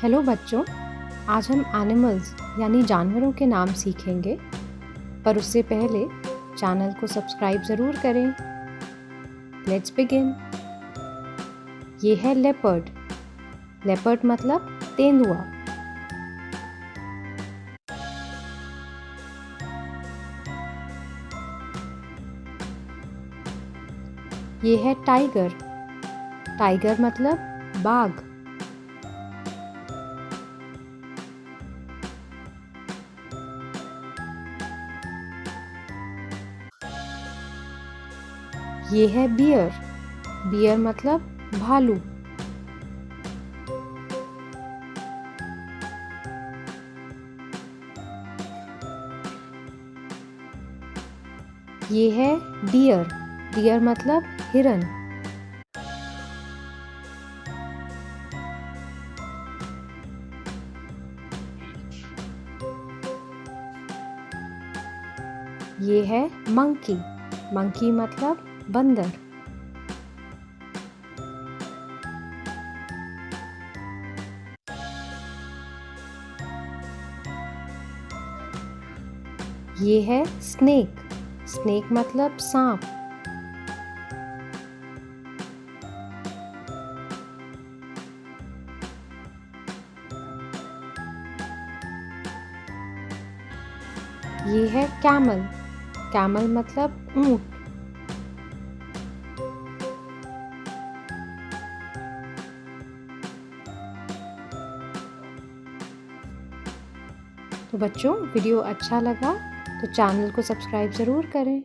Hello बच्चों, आज हम एनिमल्स यानी जानवरों के नाम सीखेंगे, पर उससे पहले चैनल को सब्सक्राइब ज़रूर करें। Let's begin. ये है लेपर्ड। लेपर्ड मतलब तेंदुआ। ये है टाइगर। टाइगर मतलब बाघ। ये है बियर। बियर मतलब भालू। ये है डियर। डियर मतलब हिरन। ये है मंकी। मंकी मतलब बंदर। ये है स्नेक। स्नेक मतलब सांप। ये है कैमल। कैमल मतलब ऊंट। तो बच्चों, वीडियो अच्छा लगा तो चैनल को सब्सक्राइब ज़रूर करें।